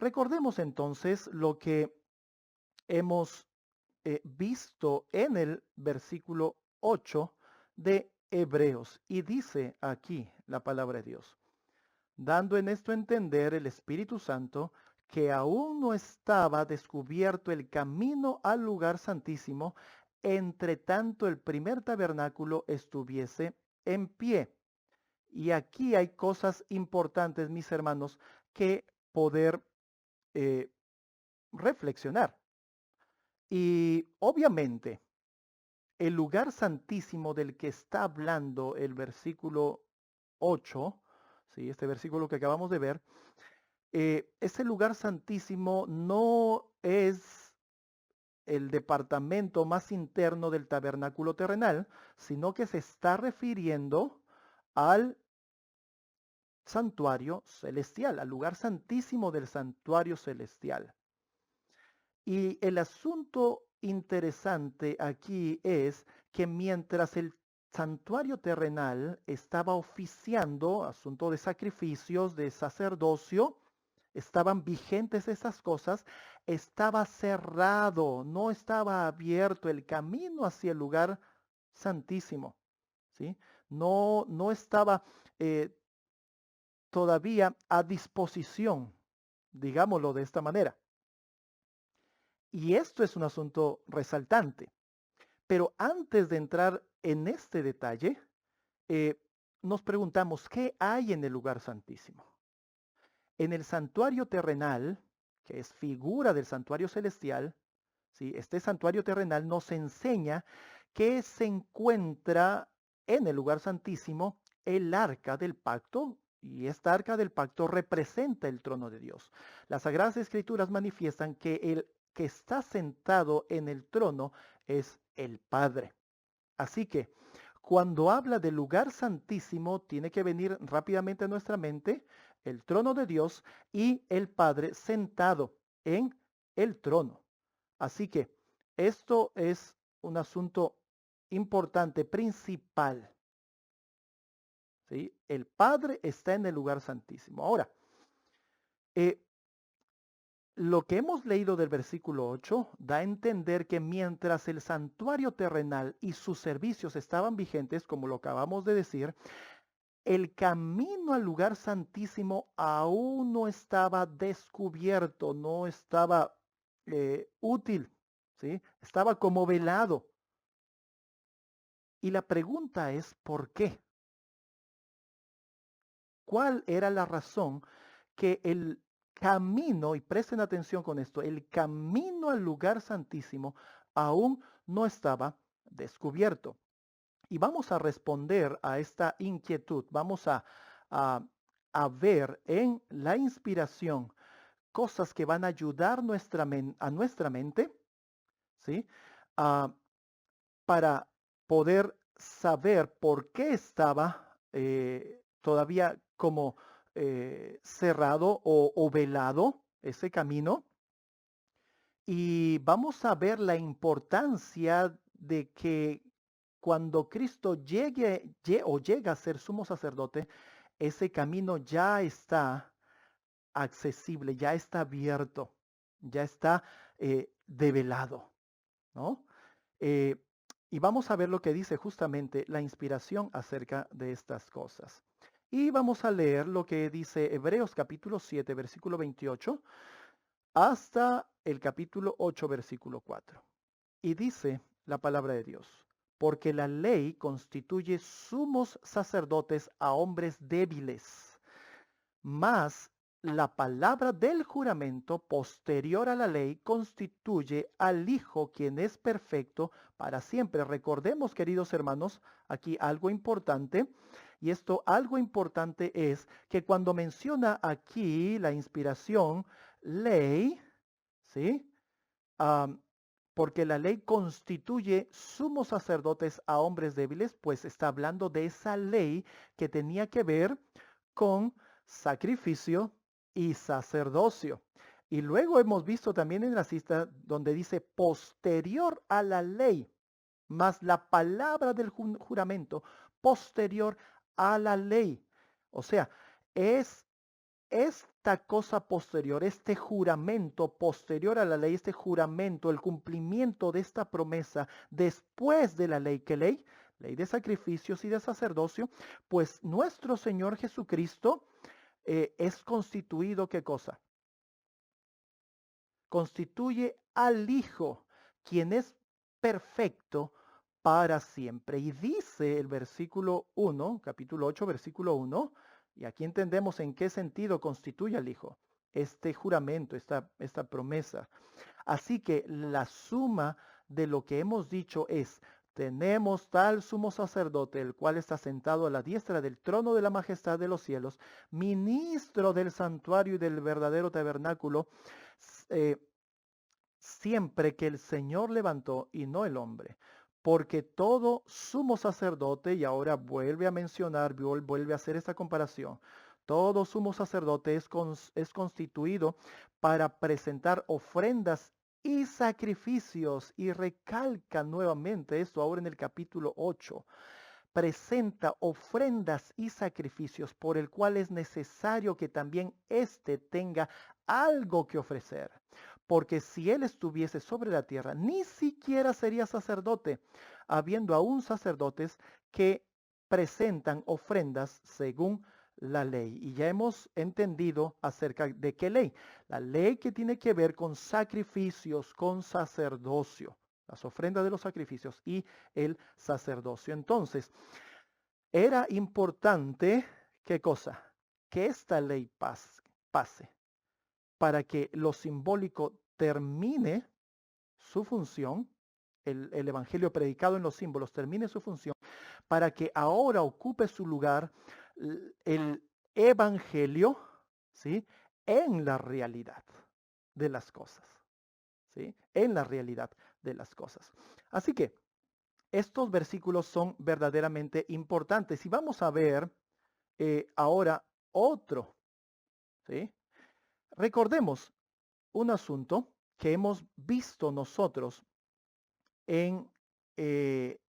Recordemos entonces lo que hemos visto en el versículo 8 de Hebreos. Y dice aquí la palabra de Dios, dando en esto a entender el Espíritu Santo que aún no estaba descubierto el camino al lugar santísimo, entre tanto el primer tabernáculo estuviese en pie. Y aquí hay cosas importantes, mis hermanos, que poder eh, reflexionar. Y obviamente, el lugar santísimo del que está hablando el versículo 8, ¿sí? Este versículo que acabamos de ver, ese lugar santísimo no es el departamento más interno del tabernáculo terrenal, sino que se está refiriendo al santuario celestial, al lugar santísimo del santuario celestial. Y el asunto interesante aquí es que mientras el santuario terrenal estaba oficiando, asunto de sacrificios, de sacerdocio, estaban vigentes esas cosas, estaba cerrado, no estaba abierto el camino hacia el lugar santísimo, ¿sí? No estaba eh, todavía a disposición, digámoslo de esta manera. Y esto es un asunto resaltante. Pero antes de entrar en este detalle, eh, nos preguntamos, ¿qué hay en el lugar santísimo? En el santuario terrenal, que es figura del santuario celestial, ¿sí? Este santuario terrenal nos enseña que se encuentra en el lugar santísimo el arca del pacto, y esta arca del pacto representa el trono de Dios. Las Sagradas Escrituras manifiestan que el que está sentado en el trono es el Padre. Así que cuando habla del lugar santísimo, tiene que venir rápidamente a nuestra mente el trono de Dios y el Padre sentado en el trono. Así que esto es un asunto importante, principal. ¿Sí? El Padre está en el lugar santísimo. Ahora, eh, lo que hemos leído del versículo 8 da a entender que mientras el santuario terrenal y sus servicios estaban vigentes, como lo acabamos de decir, el camino al lugar santísimo aún no estaba descubierto, no estaba útil, ¿sí? Estaba como velado. Y la pregunta es, ¿por qué? ¿Cuál era la razón que el camino, y presten atención con esto, el camino al lugar santísimo aún no estaba descubierto? Y vamos a responder a esta inquietud, vamos a, a ver en la inspiración cosas que van a ayudar a nuestra mente, ¿sí? Ah, para poder saber por qué estaba todavía como cerrado o velado ese camino. Y vamos a ver la importancia de que cuando Cristo llega a ser sumo sacerdote, ese camino ya está accesible, ya está abierto, ya está develado, ¿no? Eh, y vamos a ver lo que dice justamente la inspiración acerca de estas cosas. Y vamos a leer lo que dice Hebreos capítulo 7, versículo 28, hasta el capítulo 8, versículo 4. Y dice la palabra de Dios, porque la ley constituye sumos sacerdotes a hombres débiles, mas la palabra del juramento posterior a la ley constituye al Hijo quien es perfecto para siempre. Recordemos, queridos hermanos, aquí algo importante. Y esto algo importante es que cuando menciona aquí la inspiración, ley, ¿sí? Am, porque la ley constituye sumos sacerdotes a hombres débiles, pues está hablando de esa ley que tenía que ver con sacrificio y sacerdocio. Y luego hemos visto también en la cita donde dice posterior a la ley, más la palabra del juramento posterior a la ley. O sea, es esta cosa posterior, este juramento posterior a la ley, este juramento, el cumplimiento de esta promesa después de la ley, ¿qué ley? Ley de sacrificios y de sacerdocio, pues nuestro Señor Jesucristo es constituido, ¿qué cosa? Constituye al Hijo, quien es perfecto para siempre. Y dice el versículo 1, capítulo 8, versículo 1, y aquí entendemos en qué sentido constituye al Hijo este juramento, esta promesa. Así que la suma de lo que hemos dicho es, tenemos tal sumo sacerdote, el cual está sentado a la diestra del trono de la majestad de los cielos, ministro del santuario y del verdadero tabernáculo, eh, siempre que el Señor levantó y no el hombre. Porque todo sumo sacerdote, y ahora vuelve a mencionar, vuelve a hacer esta comparación, todo sumo sacerdote es constituido para presentar ofrendas y sacrificios, y recalca nuevamente esto ahora en el capítulo 8. Presenta ofrendas y sacrificios por el cual es necesario que también éste tenga algo que ofrecer. Porque si él estuviese sobre la tierra, ni siquiera sería sacerdote, habiendo aún sacerdotes que presentan ofrendas según la ley. Y ya hemos entendido acerca de qué ley. La ley que tiene que ver con sacrificios, con sacerdocio, las ofrendas de los sacrificios y el sacerdocio. Entonces, era importante, ¿qué cosa? Que esta ley pase para que lo simbólico termine su función, el evangelio predicado en los símbolos termine su función, para que ahora ocupe su lugar el evangelio, ¿sí? En la realidad de las cosas, ¿sí? En la realidad de las cosas. Así que estos versículos son verdaderamente importantes y vamos a ver ahora otro, ¿sí? Recordemos un asunto que hemos visto nosotros en eh,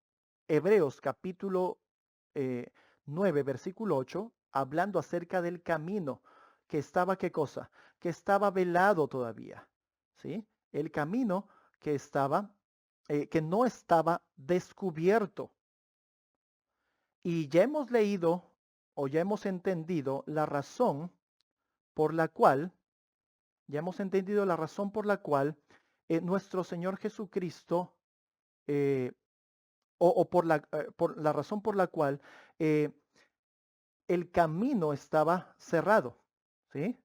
Hebreos capítulo 9, versículo 8, hablando acerca del camino que estaba, ¿qué cosa? Que estaba velado todavía, ¿sí? El camino que estaba, que no estaba descubierto. Y ya hemos leído o ya hemos entendido la razón por la cual, ya hemos entendido la razón por la cual nuestro Señor Jesucristo, eh, o por la razón por la cual eh, el camino estaba cerrado, ¿sí?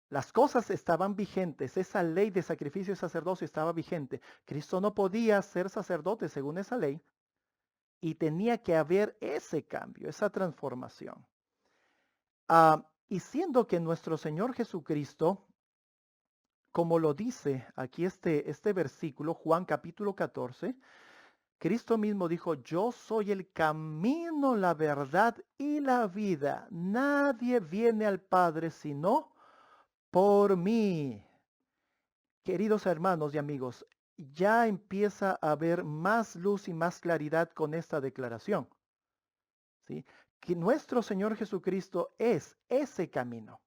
Las cosas estaban vigentes, esa ley de sacrificio y sacerdocio estaba vigente. Cristo no podía ser sacerdote según esa ley y tenía que haber ese cambio, esa transformación. Y siendo que nuestro Señor Jesucristo, como lo dice aquí este versículo, Juan capítulo 14, Cristo mismo dijo, yo soy el camino, la verdad y la vida. Nadie viene al Padre sino por mí. Queridos hermanos y amigos, ya empieza a haber más luz y más claridad con esta declaración, ¿sí? Que nuestro Señor Jesucristo es ese camino.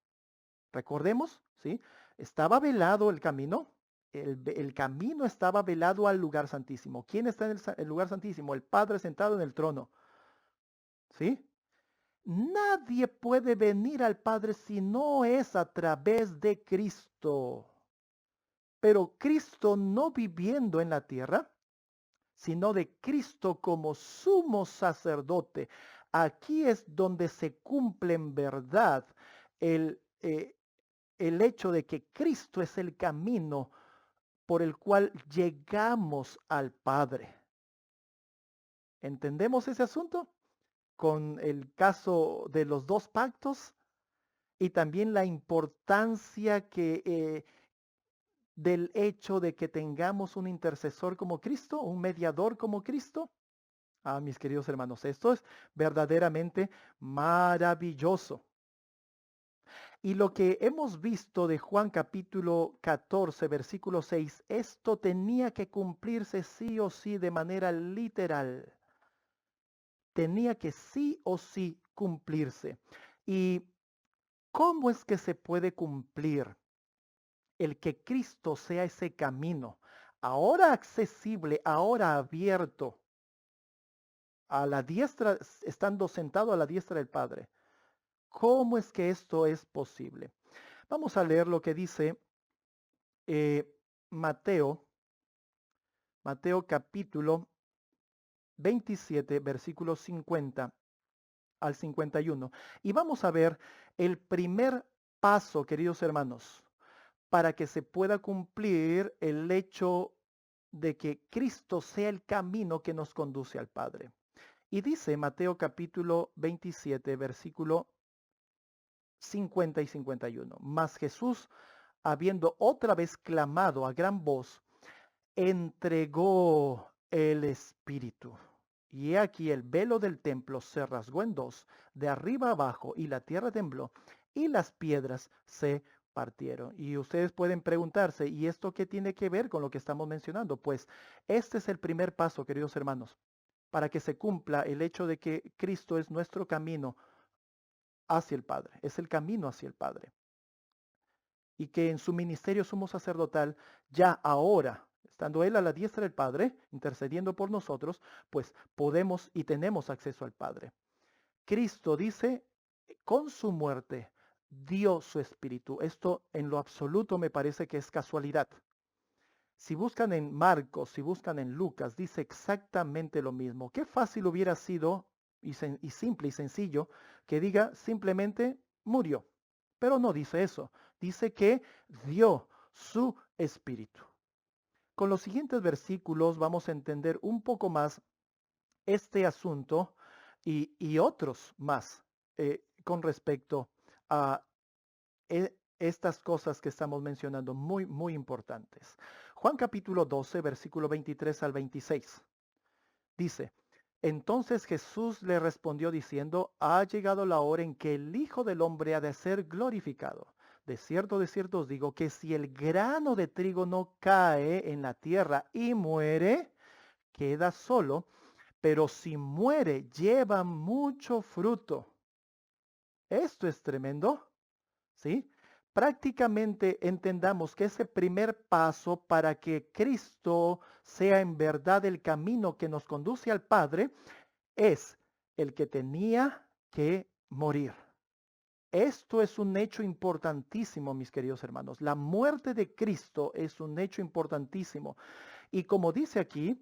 Recordemos, ¿sí? Estaba velado el camino. El camino estaba velado al lugar santísimo. ¿Quién está en el lugar santísimo? El Padre sentado en el trono. ¿Sí? Nadie puede venir al Padre si no es a través de Cristo. Pero Cristo no viviendo en la tierra, sino de Cristo como sumo sacerdote. Aquí es donde se cumple en verdad el, el hecho de que Cristo es el camino por el cual llegamos al Padre. ¿Entendemos ese asunto? Con el caso de los dos pactos y también la importancia del hecho de que tengamos un intercesor como Cristo, un mediador como Cristo. Mis queridos hermanos, esto es verdaderamente maravilloso. Y lo que hemos visto de Juan capítulo 14, versículo 6, esto tenía que cumplirse sí o sí de manera literal. Tenía que sí o sí cumplirse. Y ¿Cómo es que se puede cumplir el que Cristo sea ese camino, ahora accesible, ahora abierto, a la diestra, estando sentado a la diestra del Padre? ¿Cómo es que esto es posible? Vamos a leer lo que dice eh, Mateo, Mateo capítulo 27, versículos 50 al 51. Y vamos a ver el primer paso, queridos hermanos, para que se pueda cumplir el hecho de que Cristo sea el camino que nos conduce al Padre. Y dice Mateo capítulo 27, versículo 50 y 51. Mas Jesús, habiendo otra vez clamado a gran voz, entregó el Espíritu. Y he aquí el velo del templo se rasgó en dos, de arriba abajo, y la tierra tembló, y las piedras se partieron. Y ustedes pueden preguntarse, ¿y esto qué tiene que ver con lo que estamos mencionando? Pues este es el primer paso, queridos hermanos, para que se cumpla el hecho de que Cristo es nuestro camino hacia el Padre, es el camino hacia el Padre. Y que en su ministerio sumo sacerdotal, ya ahora, estando Él a la diestra del Padre, intercediendo por nosotros, pues podemos y tenemos acceso al Padre. Cristo dice, con su muerte dio su espíritu. Esto en lo absoluto me parece que es casualidad. Si buscan en Marcos, si buscan en Lucas, dice exactamente lo mismo. Qué fácil hubiera sido y simple y sencillo que diga simplemente murió. Pero no dice eso. Dice que dio su espíritu. Con los siguientes versículos vamos a entender un poco más este asunto y otros más con respecto a estas cosas que estamos mencionando, muy, muy importantes. Juan capítulo 12, versículo 23 al 26. Dice, entonces Jesús le respondió diciendo, ha llegado la hora en que el Hijo del Hombre ha de ser glorificado. De cierto os digo que si el grano de trigo no cae en la tierra y muere, queda solo, pero si muere, lleva mucho fruto. Esto es tremendo, ¿sí? Prácticamente entendamos que ese primer paso para que Cristo sea en verdad el camino que nos conduce al Padre es el que tenía que morir. Esto es un hecho importantísimo, mis queridos hermanos. La muerte de Cristo es un hecho importantísimo. Y como dice aquí,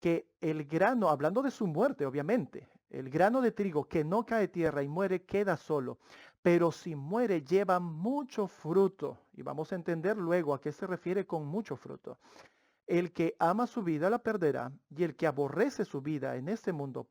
que el grano, hablando de su muerte, obviamente, el grano de trigo que no cae tierra y muere queda solo, pero si muere lleva mucho fruto. Y vamos a entender luego a qué se refiere con mucho fruto. El que ama su vida la perderá, y el que aborrece su vida en este mundo,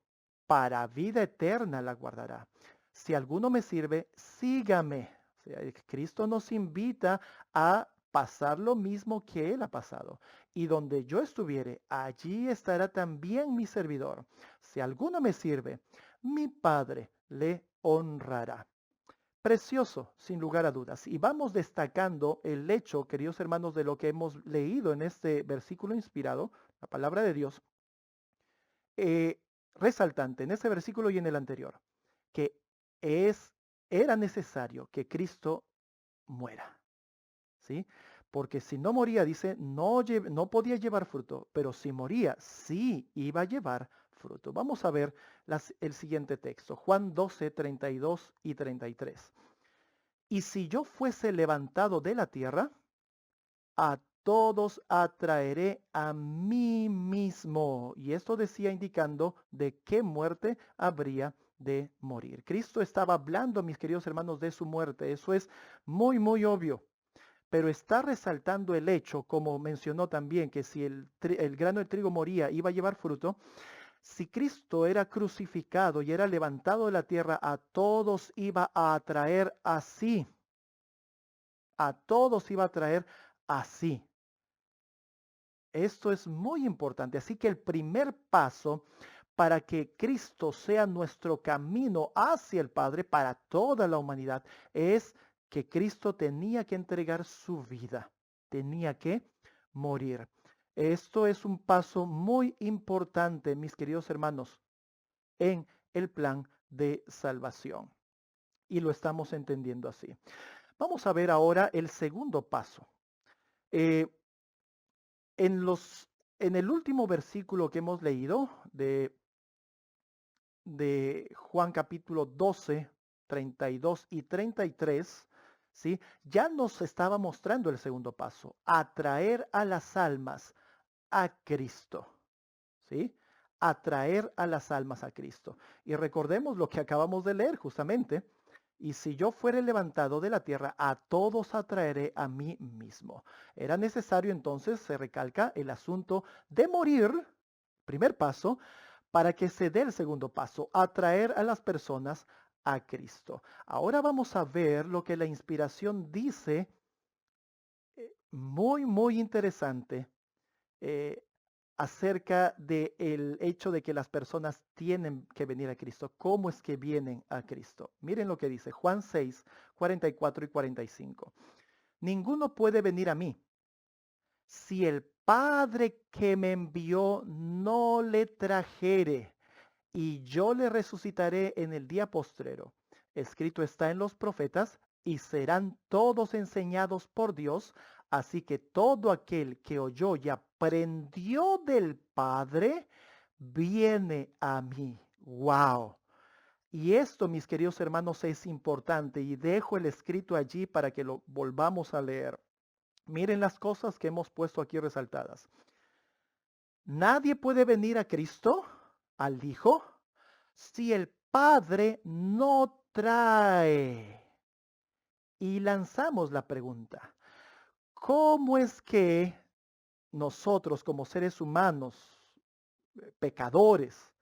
para vida eterna la guardará. Si alguno me sirve, sígame. O sea, Cristo nos invita a pasar lo mismo que Él ha pasado. Y donde yo estuviere, allí estará también mi servidor. Si alguno me sirve, mi Padre le honrará. Precioso, sin lugar a dudas. Y vamos destacando el hecho, queridos hermanos, de lo que hemos leído en este versículo inspirado, la palabra de Dios, eh, resaltante en ese versículo y en el anterior, que era necesario que Cristo muera, ¿sí? Porque si no moría, dice, no podía llevar fruto, pero si moría, sí iba a llevar fruto. Vamos a ver el siguiente texto, Juan 12, 32 y 33. Y si yo fuese levantado de la tierra, a todos atraeré a mí mismo. Y esto decía indicando de qué muerte habría de morir. Cristo estaba hablando, mis queridos hermanos, de su muerte. Eso es muy, muy obvio. Pero está resaltando el hecho, como mencionó también, que si el grano de trigo moría, iba a llevar fruto. Si Cristo era crucificado y era levantado de la tierra, a todos iba a atraer así. A todos iba a traer así. Esto es muy importante. Así que el primer paso para que Cristo sea nuestro camino hacia el Padre para toda la humanidad es que Cristo tenía que entregar su vida, tenía que morir. Esto es un paso muy importante, mis queridos hermanos, en el plan de salvación. y lo estamos entendiendo así. Vamos a ver ahora el segundo paso. Eh, en en el último versículo que hemos leído de Juan capítulo 12, 32 y 33, ¿sí? Ya nos estaba mostrando el segundo paso, atraer a las almas a Cristo, ¿sí? Atraer a las almas a Cristo. Y recordemos lo que acabamos de leer justamente. Y si yo fuere levantado de la tierra, a todos atraeré a mí mismo. Era necesario entonces, se recalca el asunto de morir, primer paso, para que se dé el segundo paso, atraer a las personas a Cristo. Ahora vamos a ver lo que la inspiración dice, muy interesante, eh, acerca del hecho de que las personas tienen que venir a Cristo. ¿Cómo es que vienen a Cristo? Miren lo que dice Juan 6, 44 y 45. Ninguno puede venir a mí si el Padre que me envió no le trajere, y yo le resucitaré en el día postrero. Escrito está en los profetas, y serán todos enseñados por Dios, así que todo aquel que oyó y aprendió del Padre, viene a mí. ¡Wow! Y esto, mis queridos hermanos, es importante y dejo el escrito allí para que lo volvamos a leer. Miren las cosas que hemos puesto aquí resaltadas. Nadie puede venir a Cristo, al Hijo, si el Padre no trae. Y lanzamos la pregunta, ¿cómo es que nosotros como seres humanos, pecadores,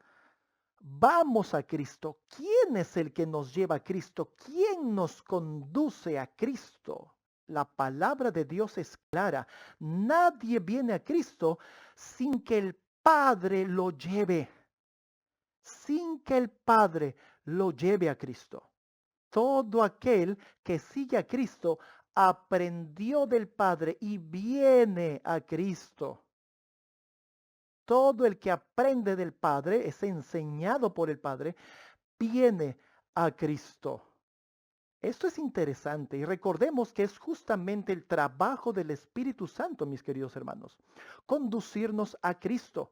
vamos a Cristo? ¿Quién es el que nos lleva a Cristo? ¿Quién nos conduce a Cristo? La palabra de Dios es clara. Nadie viene a Cristo sin que el Padre lo lleve. Sin que el Padre lo lleve a Cristo. Todo aquel que sigue a Cristo aprendió del Padre y viene a Cristo. Todo el que aprende del Padre, es enseñado por el Padre, viene a Cristo. Esto es interesante y recordemos que es justamente el trabajo del Espíritu Santo, mis queridos hermanos, conducirnos a Cristo.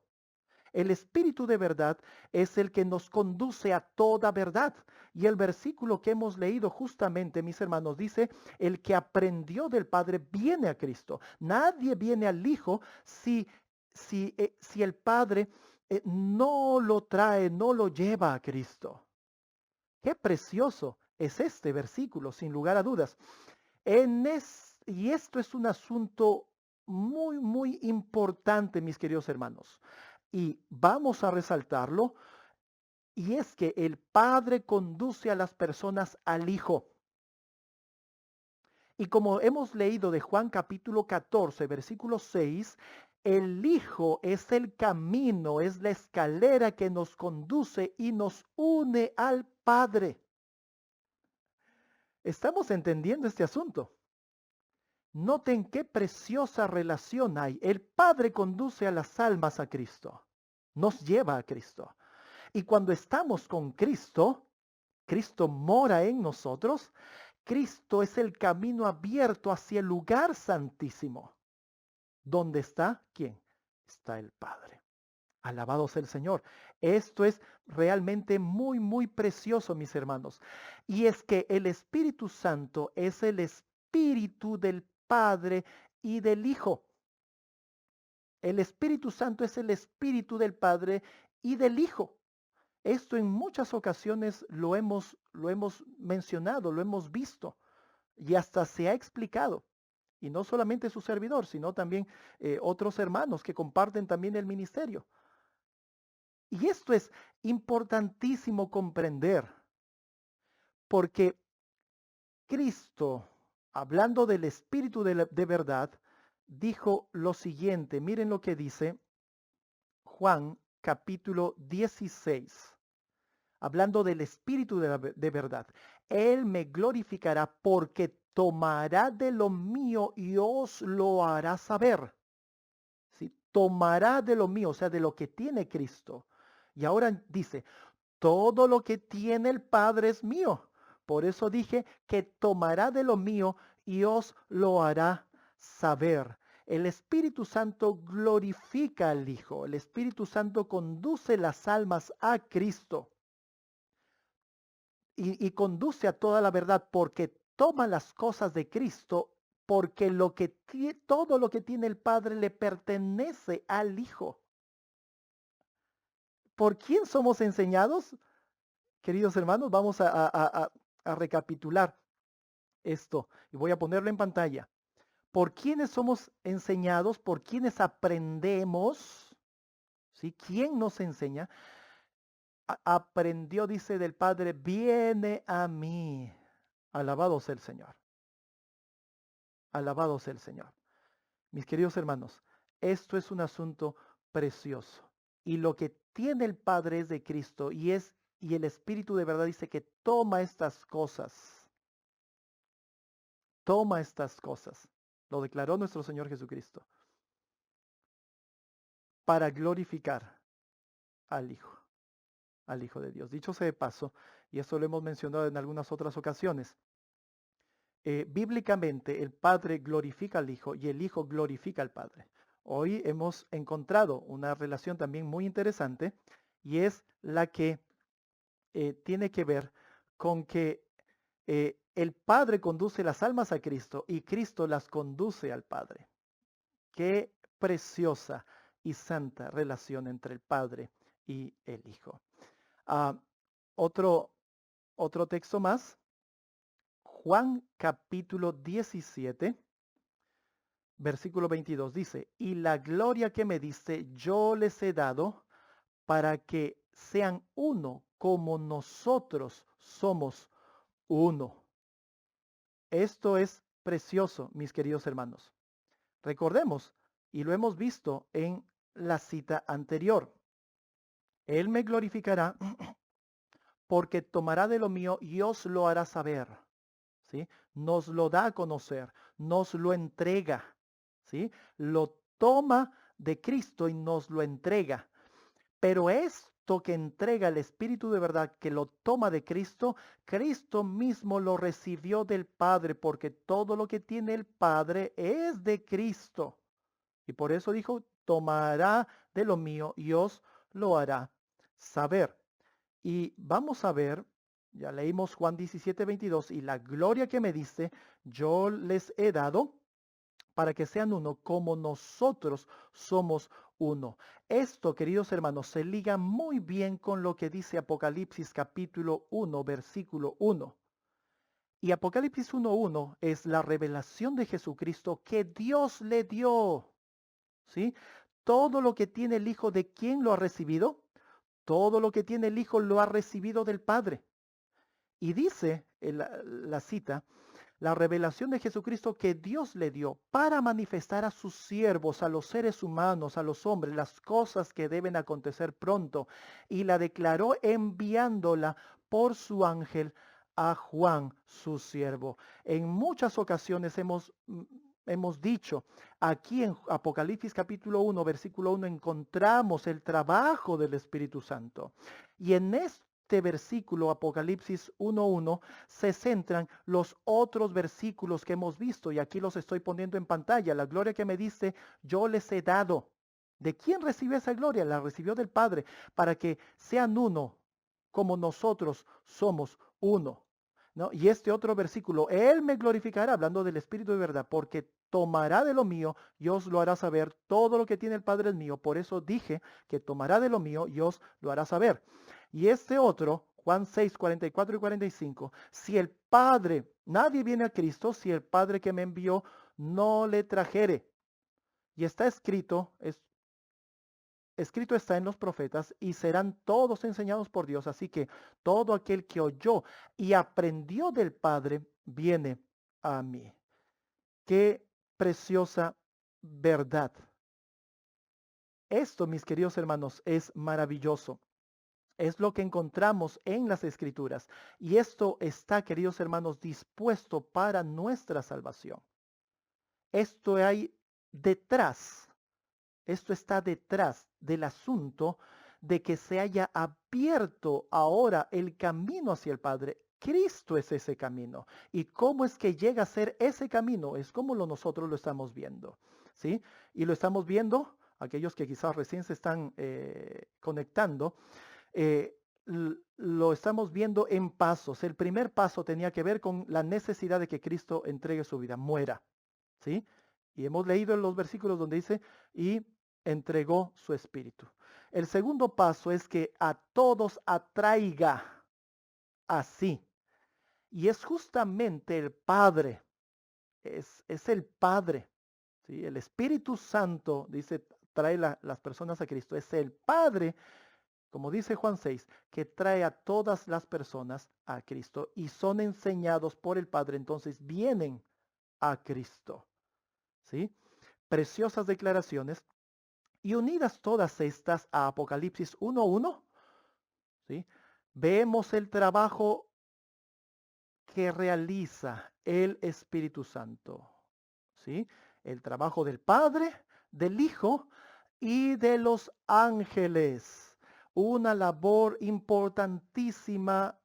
El Espíritu de verdad es el que nos conduce a toda verdad. Y el versículo que hemos leído justamente, mis hermanos, dice, el que aprendió del Padre viene a Cristo. Nadie viene al Hijo si el Padre no lo trae, no lo lleva a Cristo. Qué precioso es este versículo, sin lugar a dudas. Y esto es un asunto muy importante, mis queridos hermanos. Y vamos a resaltarlo. Y es que el Padre conduce a las personas al Hijo. Y como hemos leído de Juan capítulo 14, versículo 6, el Hijo es el camino, es la escalera que nos conduce y nos une al Padre. ¿Estamos entendiendo este asunto? Noten qué preciosa relación hay. El Padre conduce a las almas a Cristo, nos lleva a Cristo. Y cuando estamos con Cristo, Cristo mora en nosotros, Cristo es el camino abierto hacia el lugar santísimo. ¿Dónde está? ¿Quién? Está el Padre. Alabado sea el Señor. Esto es realmente muy precioso, mis hermanos. Y es que el Espíritu Santo es el Espíritu del Padre y del Hijo. El Espíritu Santo es el Espíritu del Padre y del Hijo. Esto en muchas ocasiones lo hemos mencionado, lo hemos visto y hasta se ha explicado. Y no solamente su servidor, sino también otros hermanos que comparten también el ministerio. Y esto es importantísimo comprender, porque Cristo, hablando del Espíritu de verdad, dijo lo siguiente. Miren lo que dice Juan capítulo 16, hablando del Espíritu de verdad. Él me glorificará porque tomará de lo mío y os lo hará saber. ¿Sí? Tomará de lo mío, o sea, de lo que tiene Cristo. Y ahora dice, todo lo que tiene el Padre es mío. Por eso dije que tomará de lo mío y os lo hará saber. El Espíritu Santo glorifica al Hijo. El Espíritu Santo conduce las almas a Cristo y conduce a toda la verdad porque toma las cosas de Cristo, porque todo lo que tiene el Padre le pertenece al Hijo. ¿Por quién somos enseñados? Queridos hermanos, vamos a recapitular esto y voy a ponerlo en pantalla. ¿Por quiénes somos enseñados? ¿Por quiénes aprendemos? ¿Sí? ¿Quién nos enseña? Aprendió, dice del Padre, viene a mí. Alabado sea el Señor. Alabado sea el Señor. Mis queridos hermanos, esto es un asunto precioso. Y lo que tiene el Padre es de Cristo y el Espíritu de verdad dice que toma estas cosas. Toma estas cosas. Lo declaró nuestro Señor Jesucristo para glorificar al Hijo de Dios. Dicho sea de paso, y esto lo hemos mencionado en algunas otras ocasiones, bíblicamente el Padre glorifica al Hijo y el Hijo glorifica al Padre. Hoy hemos encontrado una relación también muy interesante y es la que tiene que ver con que el Padre conduce las almas a Cristo y Cristo las conduce al Padre. Qué preciosa y santa relación entre el Padre y el Hijo. Ah, otro, otro texto más, Juan capítulo 17, versículo 22 dice, y la gloria que me diste yo les he dado para que sean uno como nosotros somos uno. Esto es precioso, mis queridos hermanos. Recordemos, y lo hemos visto en la cita anterior, Él me glorificará porque tomará de lo mío y os lo hará saber. ¿Sí? Nos lo da a conocer, nos lo entrega. ¿Sí? Lo toma de Cristo y nos lo entrega. Pero esto que entrega el Espíritu de verdad, que lo toma de Cristo, Cristo mismo lo recibió del Padre, porque todo lo que tiene el Padre es de Cristo. Y por eso dijo, tomará de lo mío y os lo hará saber. Y vamos a ver, ya leímos Juan 17:22, y la gloria que me diste, yo les he dado para que sean uno como nosotros somos uno. Esto, queridos hermanos, se liga muy bien con lo que dice Apocalipsis capítulo 1, versículo 1. Y Apocalipsis 1:1 es la revelación de Jesucristo que Dios le dio. ¿Sí? Todo lo que tiene el Hijo, ¿de quién lo ha recibido? Todo lo que tiene el Hijo lo ha recibido del Padre. Y dice la cita, la revelación de Jesucristo que Dios le dio para manifestar a sus siervos, a los seres humanos, a los hombres, las cosas que deben acontecer pronto. Y la declaró enviándola por su ángel a Juan, su siervo. En muchas ocasiones hemos dicho, aquí en Apocalipsis capítulo 1, versículo 1, encontramos el trabajo del Espíritu Santo. Y en este versículo, Apocalipsis 1:1, se centran los otros versículos que hemos visto. Y aquí los estoy poniendo en pantalla. La gloria que me dice, yo les he dado. ¿De quién recibió esa gloria? La recibió del Padre, para que sean uno, como nosotros somos uno. ¿No? Y este otro versículo, Él me glorificará, hablando del Espíritu de verdad, porque tomará de lo mío y os lo hará saber. Todo lo que tiene el Padre es mío. Por eso dije que tomará de lo mío y os lo hará saber. Y este otro, Juan 6, 44 y 45, si el Padre, nadie viene a Cristo, si el Padre que me envió no le trajere. Y está escrito, escrito está en los profetas, y serán todos enseñados por Dios. Así que todo aquel que oyó y aprendió del Padre, viene a mí. Qué preciosa verdad. Esto, mis queridos hermanos, es maravilloso. Es lo que encontramos en las Escrituras. Y esto está, queridos hermanos, dispuesto para nuestra salvación. Esto hay detrás. Esto está detrás del asunto de que se haya abierto ahora el camino hacia el Padre. Cristo es ese camino. ¿Y cómo es que llega a ser ese camino? Es como nosotros lo estamos viendo, ¿sí? Y lo estamos viendo, aquellos que quizás recién se están conectando, eh, lo estamos viendo en pasos. El primer paso tenía que ver con la necesidad de que Cristo entregue su vida, muera, ¿sí? Y hemos leído en los versículos donde dice, y entregó su espíritu. El segundo paso es que a todos atraiga así. Y es justamente el Padre, es el Padre, ¿sí? El Espíritu Santo, dice, trae las personas a Cristo. Es el Padre, como dice Juan 6, que trae a todas las personas a Cristo y son enseñados por el Padre, entonces vienen a Cristo, ¿sí? Preciosas declaraciones y unidas todas estas a Apocalipsis 1:1, ¿sí? Vemos el trabajo que realiza el Espíritu Santo, ¿sí? El trabajo del Padre, del Hijo y de los ángeles. Una labor importantísima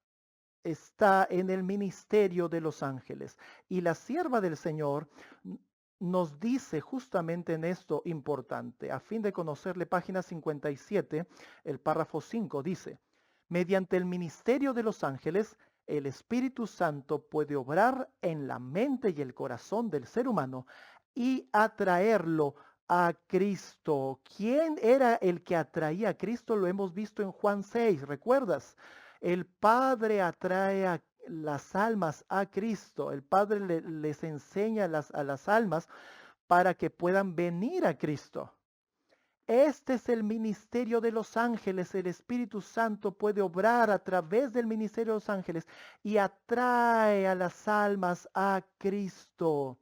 está en el ministerio de los ángeles. Y la sierva del Señor nos dice justamente en esto importante. A fin de conocerle, página 57, el párrafo 5 dice, mediante el ministerio de los ángeles, el Espíritu Santo puede obrar en la mente y el corazón del ser humano y atraerlo a Cristo. ¿Quién era el que atraía a Cristo? Lo hemos visto en Juan 6, ¿recuerdas? El Padre atrae a las almas a Cristo. El Padre les enseña a las almas para que puedan venir a Cristo. Este es el ministerio de los ángeles. El Espíritu Santo puede obrar a través del ministerio de los ángeles y atrae a las almas a Cristo.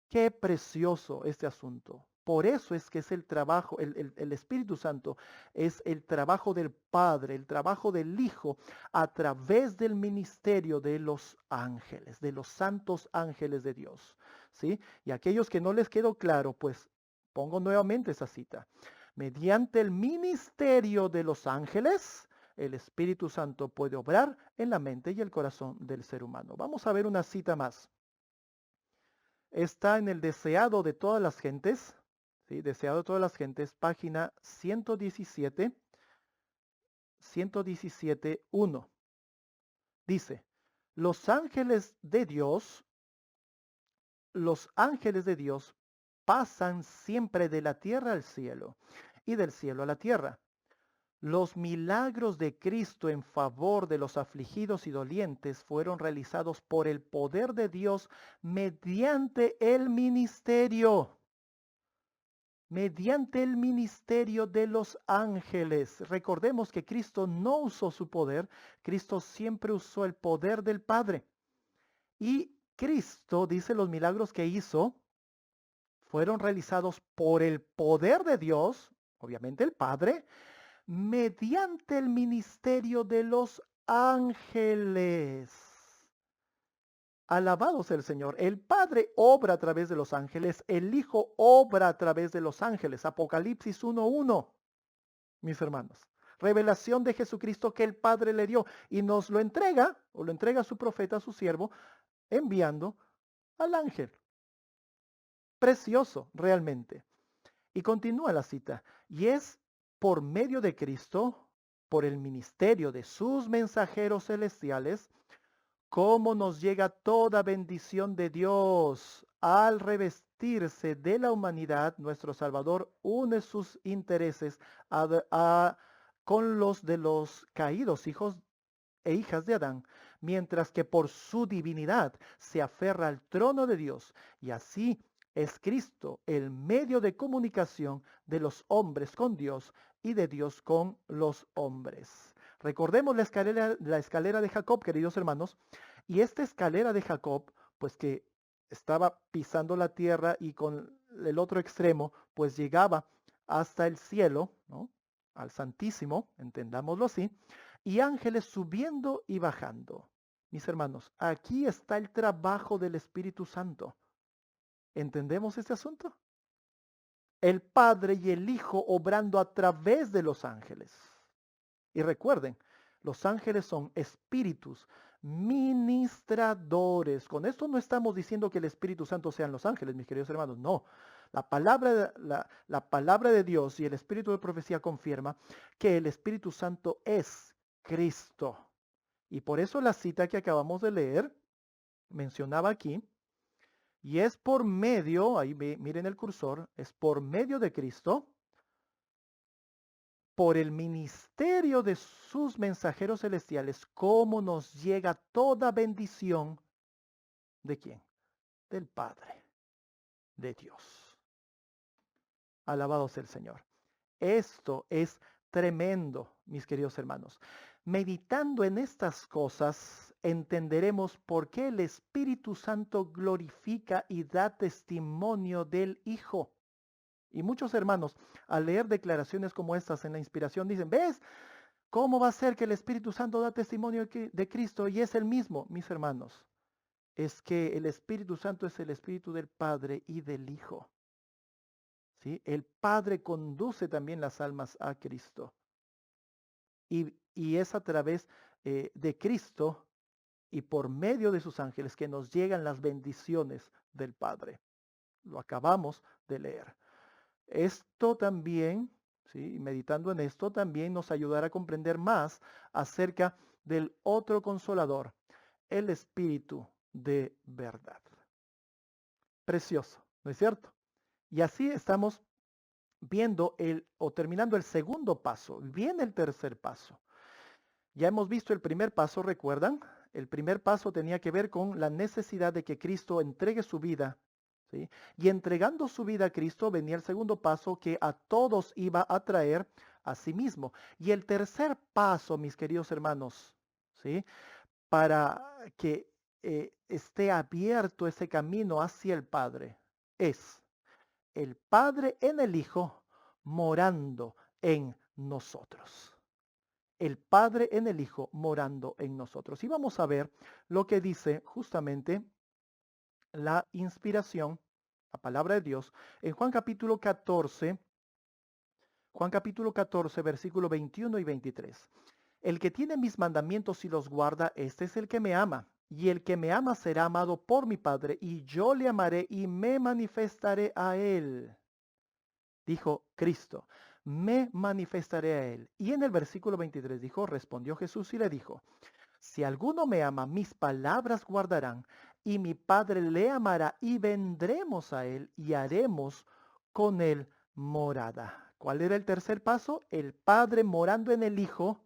Qué precioso este asunto. Por eso es que es el trabajo, el Espíritu Santo es el trabajo del Padre, el trabajo del Hijo a través del ministerio de los ángeles, de los santos ángeles de Dios. ¿Sí? Y aquellos que no les quedó claro, pues pongo nuevamente esa cita. Mediante el ministerio de los ángeles, el Espíritu Santo puede obrar en la mente y el corazón del ser humano. Vamos a ver una cita más. Está en el deseado de todas las gentes, ¿sí? Deseado de todas las gentes, página 117, 117.1. Dice, los ángeles de Dios pasan siempre de la tierra al cielo y del cielo a la tierra. Los milagros de Cristo en favor de los afligidos y dolientes fueron realizados por el poder de Dios mediante el ministerio de los ángeles. Recordemos que Cristo no usó su poder, Cristo siempre usó el poder del Padre. Y Cristo, dice, los milagros que hizo fueron realizados por el poder de Dios, obviamente el Padre, mediante el ministerio de los ángeles. Alabado sea el Señor. El Padre obra a través de los ángeles, el Hijo obra a través de los ángeles. Apocalipsis 1:1, mis hermanos. Revelación de Jesucristo que el Padre le dio y nos lo entrega, o lo entrega a su profeta, a su siervo, enviando al ángel. Precioso, realmente. Y continúa la cita. Y es por medio de Cristo, por el ministerio de sus mensajeros celestiales, cómo nos llega toda bendición de Dios. Al revestirse de la humanidad, nuestro Salvador une sus intereses con los de los caídos hijos e hijas de Adán, mientras que por su divinidad se aferra al trono de Dios, y así es Cristo el medio de comunicación de los hombres con Dios y de Dios con los hombres. Recordemos la escalera de Jacob, queridos hermanos, y esta escalera de Jacob, pues que estaba pisando la tierra y con el otro extremo, pues llegaba hasta el cielo, ¿no? Al Santísimo, entendámoslo así, y ángeles subiendo y bajando. Mis hermanos, aquí está el trabajo del Espíritu Santo. ¿Entendemos este asunto? El Padre y el Hijo obrando a través de los ángeles. Y recuerden, Los ángeles son espíritus ministradores. Con esto no estamos diciendo que el Espíritu Santo sean los ángeles, mis queridos hermanos. No. La palabra de Dios y el espíritu de profecía confirma que el Espíritu Santo es Cristo. Y por eso la cita que acabamos de leer mencionaba aquí, y es por medio, ahí miren el cursor, es por medio de Cristo, por el ministerio de sus mensajeros celestiales, cómo nos llega toda bendición. ¿De quién? Del Padre, de Dios. Alabado sea el Señor. Esto es tremendo, mis queridos hermanos. Meditando en estas cosas, entenderemos por qué el Espíritu Santo glorifica y da testimonio del Hijo. Y muchos hermanos, al leer declaraciones como estas en la inspiración, dicen, ¿ves cómo va a ser que el Espíritu Santo da testimonio de Cristo y es el mismo? Mis hermanos, es que el Espíritu Santo es el Espíritu del Padre y del Hijo. ¿Sí? El Padre conduce también las almas a Cristo. Y es a través de Cristo y por medio de sus ángeles que nos llegan las bendiciones del Padre. Lo acabamos de leer. Esto también, ¿sí? Meditando en esto, también nos ayudará a comprender más acerca del otro consolador, el Espíritu de verdad. Precioso, ¿no es cierto? Y así estamos viendo o terminando el segundo paso. Viene el tercer paso. Ya hemos visto el primer paso, ¿recuerdan? El primer paso tenía que ver con la necesidad de que Cristo entregue su vida, ¿sí? Y entregando su vida a Cristo venía el segundo paso que a todos iba a traer a sí mismo. Y el tercer paso, mis queridos hermanos, ¿sí? Para que esté abierto ese camino hacia el Padre, es el Padre en el Hijo morando en nosotros. El Padre en el Hijo morando en nosotros. Y vamos a ver lo que dice justamente la inspiración, la palabra de Dios, en Juan capítulo 14, versículo 21 y 23. El que tiene mis mandamientos y los guarda, este es el que me ama. Y el que me ama será amado por mi Padre, y yo le amaré y me manifestaré a él. Dijo Cristo, me manifestaré a él. Y en el versículo 23 dijo, respondió Jesús y le dijo, si alguno me ama, mis palabras guardarán, y mi Padre le amará, y vendremos a él y haremos con él morada. ¿Cuál era el tercer paso? El Padre morando en el Hijo,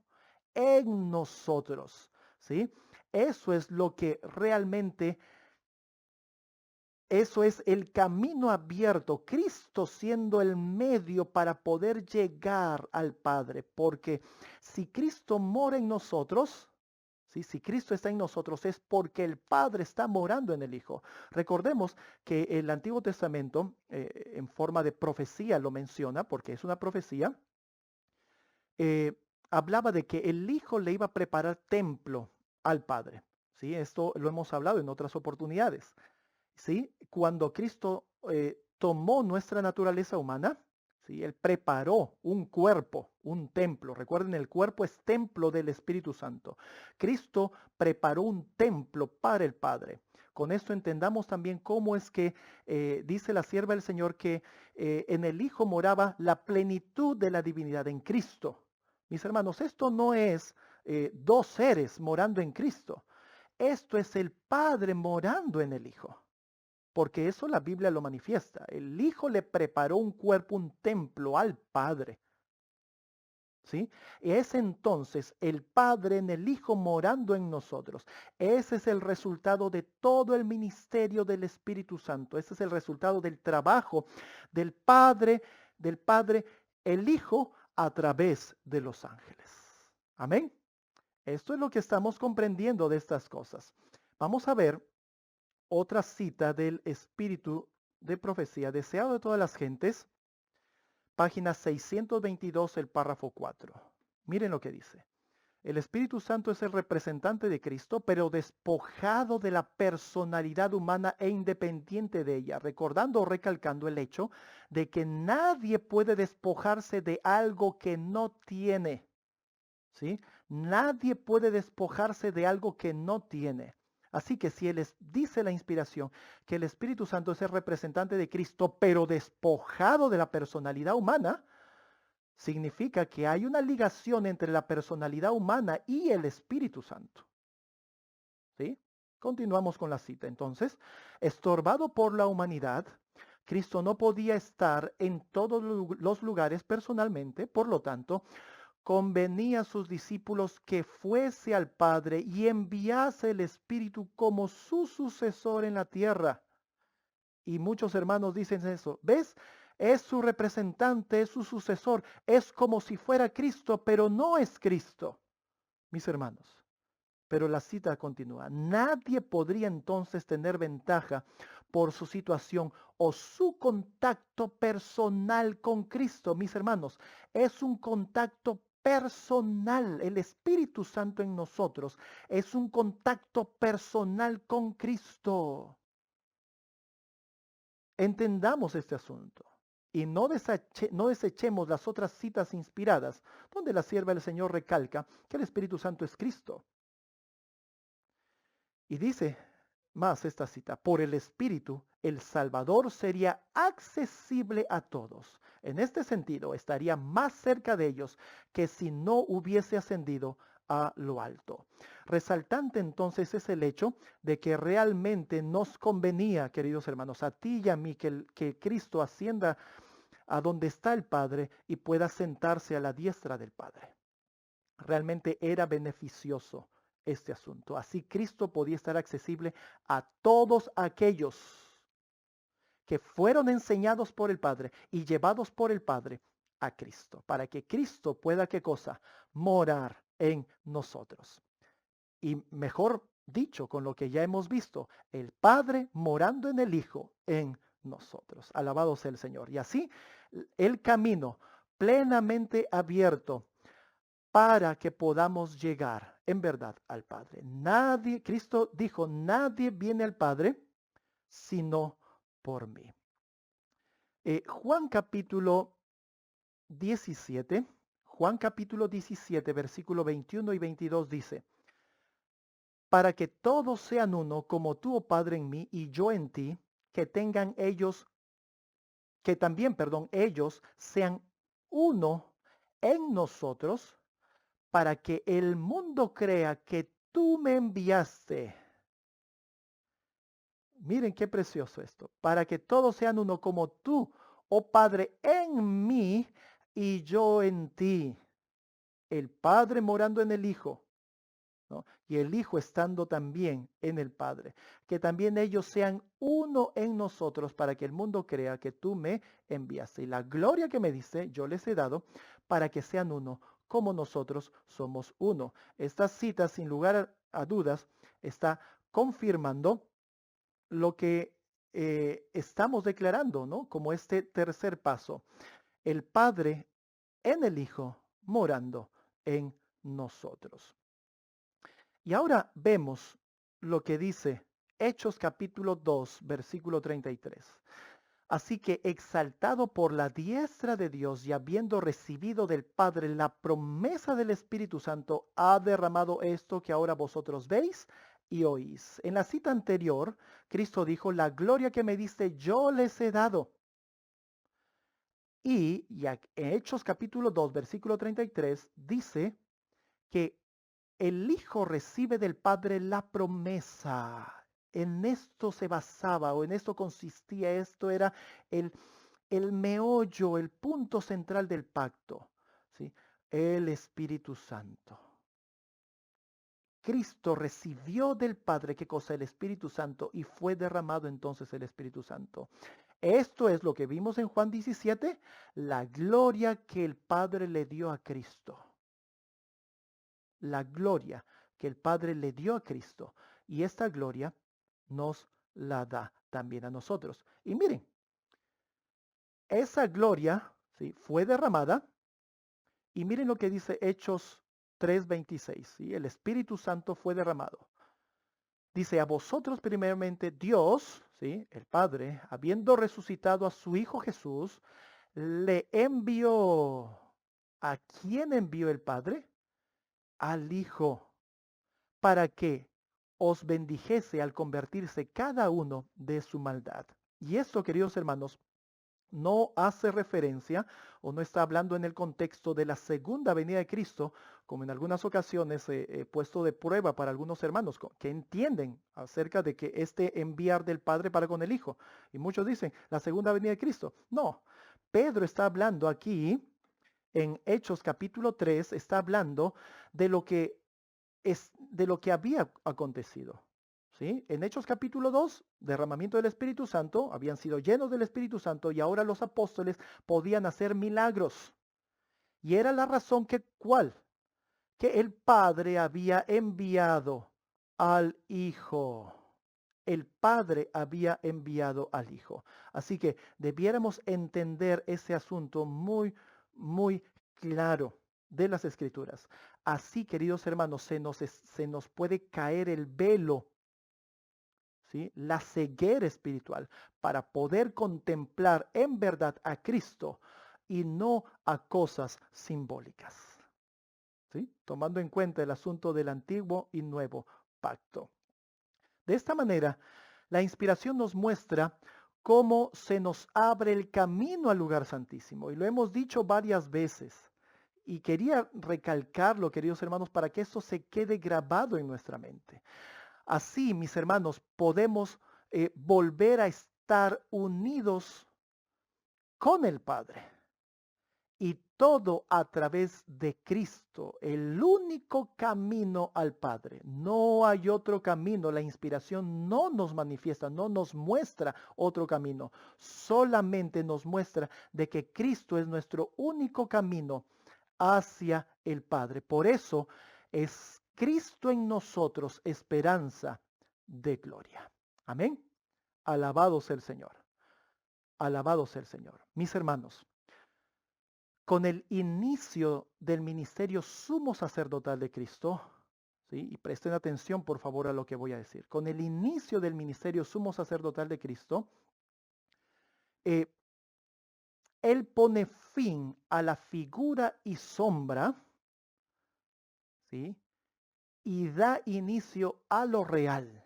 en nosotros. ¿Sí? Eso es lo que realmente, eso es el camino abierto, Cristo siendo el medio para poder llegar al Padre, porque si Cristo mora en nosotros, ¿sí? Si Cristo está en nosotros es porque el Padre está morando en el Hijo. Recordemos que el Antiguo Testamento, en forma de profecía lo menciona, porque es una profecía, eh, hablaba de que el Hijo le iba a preparar templo al Padre. ¿Sí? Esto lo hemos hablado en otras oportunidades. ¿Sí? Cuando Cristo tomó nuestra naturaleza humana, ¿sí? Él preparó un cuerpo, un templo. Recuerden, el cuerpo es templo del Espíritu Santo. Cristo preparó un templo para el Padre. Con esto entendamos también cómo es que dice la sierva del Señor que en el Hijo moraba la plenitud de la divinidad en Cristo. Mis hermanos, esto no es dos seres morando en Cristo. Esto es el Padre morando en el Hijo. Porque eso la Biblia lo manifiesta. El Hijo le preparó un cuerpo, un templo al Padre. ¿Sí? Y es entonces el Padre en el Hijo morando en nosotros. Ese es el resultado de todo el ministerio del Espíritu Santo. Ese es el resultado del trabajo del Padre, el Hijo a través de los ángeles. Amén. Esto es lo que estamos comprendiendo de estas cosas. Vamos a ver otra cita del Espíritu de Profecía, deseado de todas las gentes, página 622, el párrafo 4. Miren lo que dice. El Espíritu Santo es el representante de Cristo, pero despojado de la personalidad humana e independiente de ella, recordando o recalcando el hecho de que nadie puede despojarse de algo que no tiene. ¿sí? Nadie puede despojarse de algo que no tiene. Así que si dice la inspiración que el Espíritu Santo es el representante de Cristo, pero despojado de la personalidad humana, significa que hay una ligación entre la personalidad humana y el Espíritu Santo. ¿Sí? Continuamos con la cita. Entonces, estorbado por la humanidad, Cristo no podía estar en todos los lugares personalmente, por lo tanto, convenía a sus discípulos que fuese al Padre y enviase el Espíritu como su sucesor en la tierra. Y muchos hermanos dicen eso. ¿Ves? Es su representante, es su sucesor. Es como si fuera Cristo, pero no es Cristo, mis hermanos. Pero la cita continúa. Nadie podría entonces tener ventaja por su situación o su contacto personal con Cristo, mis hermanos. Es un contacto personal. El Espíritu Santo en nosotros es un contacto personal con Cristo. Entendamos este asunto y no desechemos las otras citas inspiradas, donde la sierva del Señor recalca que el Espíritu Santo es Cristo. Y dice más esta cita, por el Espíritu, el Salvador sería accesible a todos. En este sentido, estaría más cerca de ellos que si no hubiese ascendido a lo alto. Resaltante entonces es el hecho de que realmente nos convenía, queridos hermanos, a ti y a mí, que Cristo ascienda a donde está el Padre y pueda sentarse a la diestra del Padre. Realmente era beneficioso este asunto. Así Cristo podía estar accesible a todos aquellos que fueron enseñados por el Padre y llevados por el Padre a Cristo, para que Cristo pueda, ¿qué cosa? Morar en nosotros. Y mejor dicho, con lo que ya hemos visto, el Padre morando en el Hijo en nosotros. Alabado sea el Señor. Y así el camino plenamente abierto para que podamos llegar en verdad al Padre. Nadie, Cristo dijo, nadie viene al Padre sino por mí. Juan capítulo 17, Juan capítulo 17, versículo 21 y 22 dice, para que todos sean uno como tú, oh Padre, en mí y yo en ti, que tengan ellos, que también, perdón, ellos sean uno en nosotros, para que el mundo crea que tú me enviaste. Miren qué precioso esto. Para que todos sean uno como tú, oh Padre, en mí y yo en ti. El Padre morando en el Hijo, ¿no? Y el Hijo estando también en el Padre. Que también ellos sean uno en nosotros para que el mundo crea que tú me enviaste. Y la gloria que me diste, yo les he dado para que sean uno como nosotros somos uno. Esta cita, sin lugar a dudas, está confirmando lo que estamos declarando, ¿no? Como este tercer paso. El Padre en el Hijo morando en nosotros. Y ahora vemos lo que dice Hechos capítulo 2, versículo 33. Así que exaltado por la diestra de Dios y habiendo recibido del Padre la promesa del Espíritu Santo, ha derramado esto que ahora vosotros veis y oís. En la cita anterior, Cristo dijo, la gloria que me diste yo les he dado. Y en Hechos capítulo 2, versículo 33, dice que el Hijo recibe del Padre la promesa. En esto se basaba o en esto consistía, esto era el, el meollo, el punto central del pacto, ¿sí? El Espíritu Santo. Cristo recibió del Padre, ¿qué cosa? El Espíritu Santo, y fue derramado entonces el Espíritu Santo. Esto es lo que vimos en Juan 17, la gloria que el Padre le dio a Cristo. La gloria que el Padre le dio a Cristo. Y esta gloria nos la da también a nosotros. Y miren, esa gloria, ¿sí?, fue derramada. Y miren lo que dice Hechos 3:26, ¿sí? El Espíritu Santo fue derramado. Dice, a vosotros primeramente Dios, ¿sí?, el Padre, habiendo resucitado a su Hijo Jesús, le envió. ¿A quién envió el Padre? al Hijo, para que os bendijese al convertirse cada uno de su maldad. Y esto, queridos hermanos, no hace referencia o no está hablando en el contexto de la segunda venida de Cristo, como en algunas ocasiones he puesto de prueba para algunos hermanos que entienden acerca de que este enviar del Padre para con el Hijo. Y muchos dicen, la segunda venida de Cristo. No, Pedro está hablando aquí en Hechos capítulo 3, está hablando de lo que de lo que había acontecido. ¿Sí? En Hechos capítulo 2, derramamiento del Espíritu Santo, habían sido llenos del Espíritu Santo y ahora los apóstoles podían hacer milagros. Y era la razón que, ¿cuál? Que el Padre había enviado al Hijo. El Padre había enviado al Hijo. Así que debiéramos entender ese asunto muy, muy claro de las Escrituras. Así, queridos hermanos, se nos puede caer el velo, ¿sí? La ceguera espiritual para poder contemplar en verdad a Cristo y no a cosas simbólicas. ¿Sí? Tomando en cuenta el asunto del antiguo y nuevo pacto. De esta manera, la inspiración nos muestra cómo se nos abre el camino al lugar santísimo. Y lo hemos dicho varias veces. Y quería recalcarlo, queridos hermanos, para que esto se quede grabado en nuestra mente. Así, mis hermanos, podemos volver a estar unidos con el Padre. Y todo a través de Cristo, el único camino al Padre. No hay otro camino. La inspiración no nos manifiesta, no nos muestra otro camino. Solamente nos muestra de que Cristo es nuestro único camino hacia el Padre. Por eso es Cristo en nosotros esperanza de gloria. Amén. Alabado sea el Señor. Alabado sea el Señor. Mis hermanos, con el inicio del ministerio sumo sacerdotal de Cristo, ¿sí? Y presten atención por favor a lo que voy a decir. Con el inicio del ministerio sumo sacerdotal de Cristo, eh, Él pone fin a la figura y sombra, ¿sí? Y da inicio a lo real,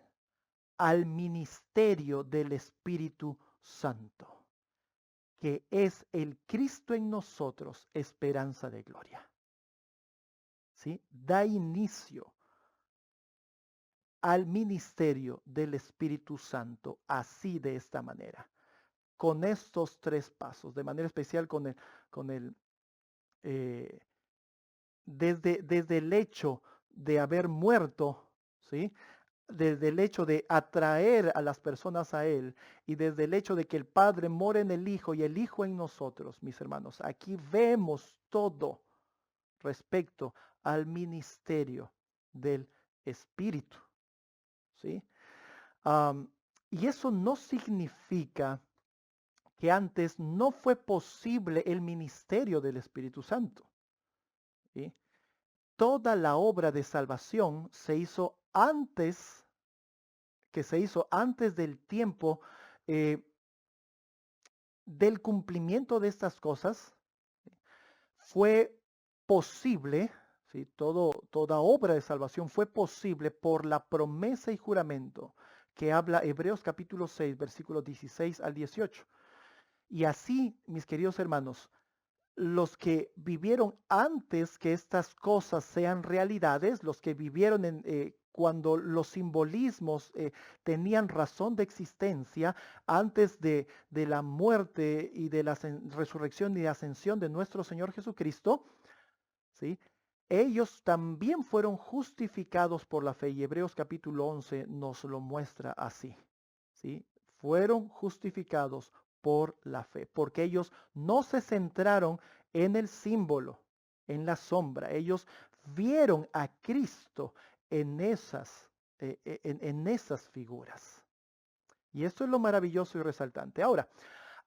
al ministerio del Espíritu Santo, que es el Cristo en nosotros, esperanza de gloria. ¿Sí? Da inicio al ministerio del Espíritu Santo, así de esta manera, con estos tres pasos, de manera especial con el eh, desde el hecho de haber muerto, ¿sí? Desde el hecho de atraer a las personas a Él y desde el hecho de que el Padre mora en el Hijo y el Hijo en nosotros, mis hermanos. Aquí vemos todo respecto al ministerio del Espíritu, ¿sí? Y eso no significa que antes no fue posible el ministerio del Espíritu Santo, ¿sí? Toda la obra de salvación se hizo antes, que se hizo antes del tiempo eh, del cumplimiento de estas cosas. Fue posible, ¿sí? Toda obra de salvación fue posible por la promesa y juramento que habla Hebreos capítulo 6, versículos 16 al 18. Y así, mis queridos hermanos, los que vivieron antes que estas cosas sean realidades, los que vivieron cuando los simbolismos tenían razón de existencia antes de la muerte y de la resurrección y ascensión de nuestro Señor Jesucristo, ¿sí? Ellos también fueron justificados por la fe y Hebreos capítulo 11 nos lo muestra así, ¿sí? Fueron justificados por la fe, porque ellos no se centraron en el símbolo, en la sombra. Ellos vieron a Cristo en esas figuras. Y esto es lo maravilloso y resaltante. Ahora,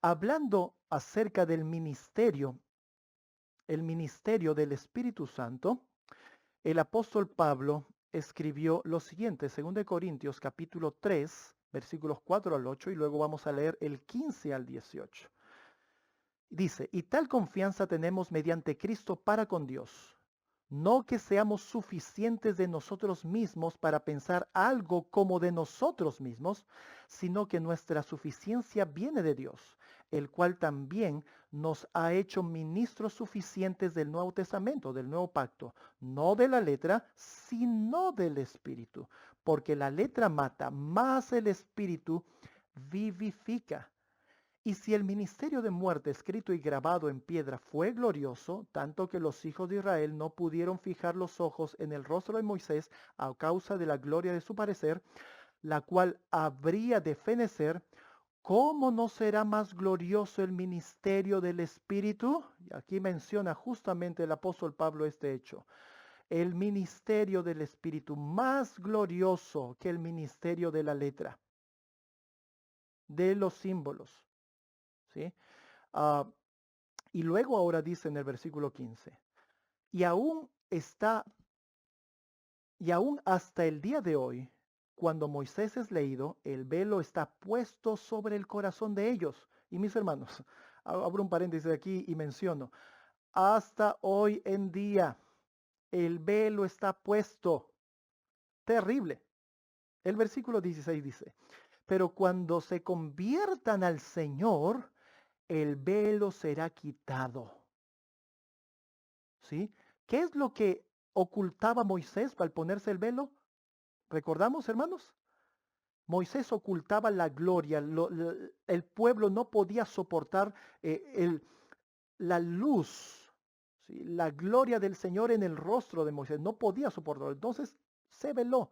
hablando acerca del ministerio, el ministerio del Espíritu Santo, el apóstol Pablo escribió lo siguiente, 2 Corintios capítulo 3, versículos 4 al 8, y luego vamos a leer el 15 al 18. Dice, y tal confianza tenemos mediante Cristo para con Dios. No que seamos suficientes de nosotros mismos para pensar algo como de nosotros mismos, sino que nuestra suficiencia viene de Dios, el cual también nos ha hecho ministros suficientes del Nuevo Testamento, del Nuevo Pacto, no de la letra, sino del Espíritu, porque la letra mata, más el Espíritu vivifica. Y si el ministerio de muerte escrito y grabado en piedra fue glorioso, tanto que los hijos de Israel no pudieron fijar los ojos en el rostro de Moisés a causa de la gloria de su parecer, la cual habría de fenecer, ¿cómo no será más glorioso el ministerio del Espíritu? Y aquí menciona justamente el apóstol Pablo este hecho. El ministerio del Espíritu más glorioso que el ministerio de la letra, de los símbolos. ¿Sí? Ah, y luego ahora dice en el versículo 15, y aún está, y aún hasta el día de hoy, cuando Moisés es leído, el velo está puesto sobre el corazón de ellos. Y mis hermanos, abro un paréntesis aquí y menciono, hasta hoy en día, el velo está puesto. Terrible. El versículo 16 dice, pero cuando se conviertan al Señor, el velo será quitado. ¿Sí? ¿Qué es lo que ocultaba Moisés al ponerse el velo? ¿Recordamos, hermanos? Moisés ocultaba la gloria, el pueblo no podía soportar la luz, ¿sí? La gloria del Señor en el rostro de Moisés, no podía soportarlo. Entonces se veló,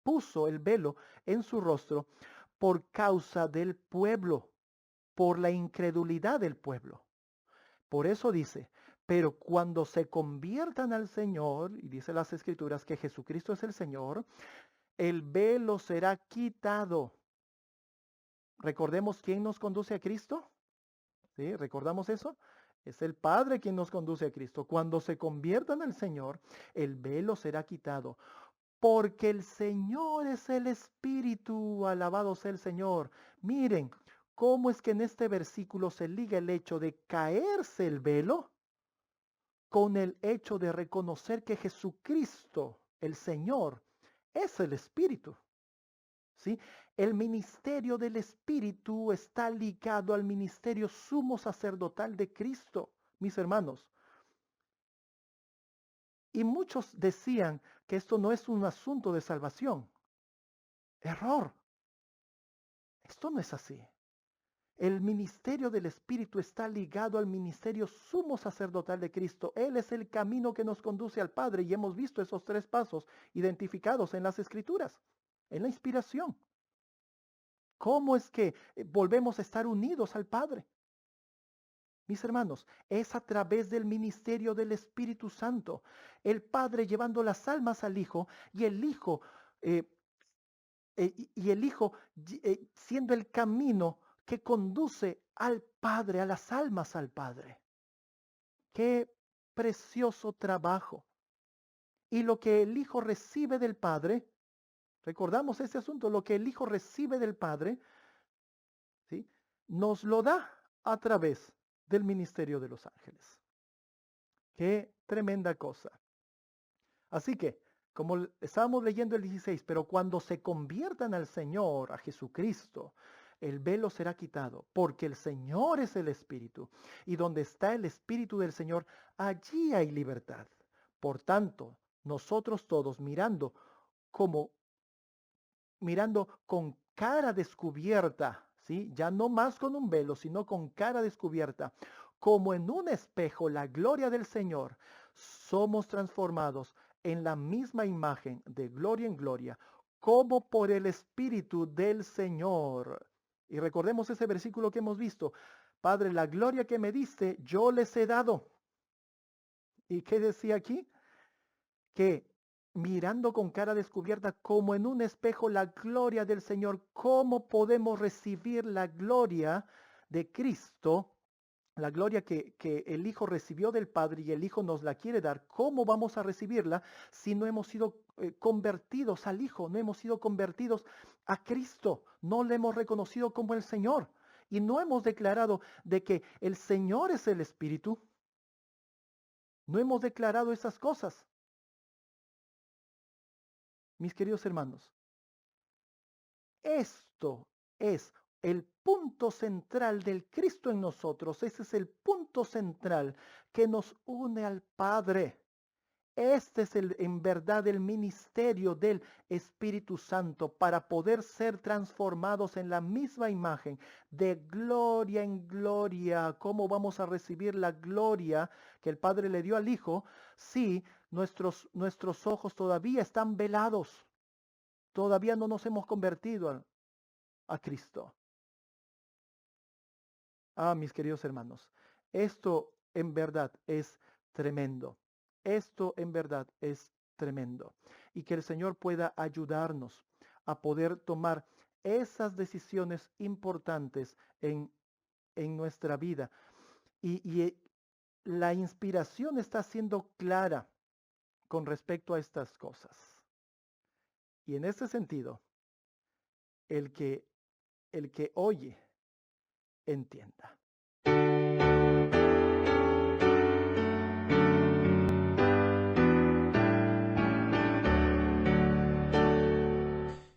puso el velo en su rostro por causa del pueblo, por la incredulidad del pueblo. Por eso dice, pero cuando se conviertan al Señor, y dice las Escrituras que Jesucristo es el Señor, el velo será quitado. Recordemos quién nos conduce a Cristo. ¿Sí? ¿Recordamos eso? Es el Padre quien nos conduce a Cristo. Cuando se conviertan al Señor, el velo será quitado. Porque el Señor es el Espíritu, alabado sea el Señor. Miren, cómo es que en este versículo se liga el hecho de caerse el velo con el hecho de reconocer que Jesucristo, el Señor, es el Espíritu. ¿Sí? El ministerio del Espíritu está ligado al ministerio sumo sacerdotal de Cristo, mis hermanos. Y muchos decían que esto no es un asunto de salvación. Error. Esto no es así. El ministerio del Espíritu está ligado al ministerio sumo sacerdotal de Cristo. Él es el camino que nos conduce al Padre y hemos visto esos tres pasos identificados en las Escrituras, en la inspiración. ¿Cómo es que volvemos a estar unidos al Padre? Mis hermanos, es a través del ministerio del Espíritu Santo, el Padre llevando las almas al Hijo y el Hijo, eh, y el Hijo siendo el camino que conduce al Padre, a las almas al Padre. Qué precioso trabajo. Y lo que el Hijo recibe del Padre, recordamos ese asunto, lo que el Hijo recibe del Padre, ¿sí? Nos lo da a través del ministerio de los ángeles. Qué tremenda cosa. Así que, como estábamos leyendo el 16, pero cuando se conviertan al Señor, a Jesucristo, el velo será quitado, porque el Señor es el Espíritu, y donde está el Espíritu del Señor, allí hay libertad. Por tanto, nosotros todos mirando con cara descubierta, ¿sí? Ya no más con un velo, sino con cara descubierta, como en un espejo la gloria del Señor, somos transformados en la misma imagen de gloria en gloria, como por el Espíritu del Señor. Y recordemos ese versículo que hemos visto. Padre, la gloria que me diste, yo les he dado. ¿Y qué decía aquí? Que mirando con cara descubierta como en un espejo la gloria del Señor, ¿cómo podemos recibir la gloria de Cristo? La gloria que el Hijo recibió del Padre y el Hijo nos la quiere dar. ¿Cómo vamos a recibirla si no hemos sido convertidos al Hijo? No hemos sido convertidos a Cristo. No le hemos reconocido como el Señor. Y no hemos declarado de que el Señor es el Espíritu. No hemos declarado esas cosas. Mis queridos hermanos, esto es el punto central del Cristo en nosotros. Ese es el punto central que nos une al Padre. Este es en verdad el ministerio del Espíritu Santo para poder ser transformados en la misma imagen de gloria en gloria. ¿Cómo vamos a recibir la gloria que el Padre le dio al Hijo si nuestros ojos todavía están velados? Todavía no nos hemos convertido a Cristo. Ah, mis queridos hermanos, esto en verdad es tremendo. Esto en verdad es tremendo. Y que el Señor pueda ayudarnos a poder tomar esas decisiones importantes en nuestra vida. Y la inspiración está siendo clara con respecto a estas cosas. Y en este sentido, el que, el que oye, entienda.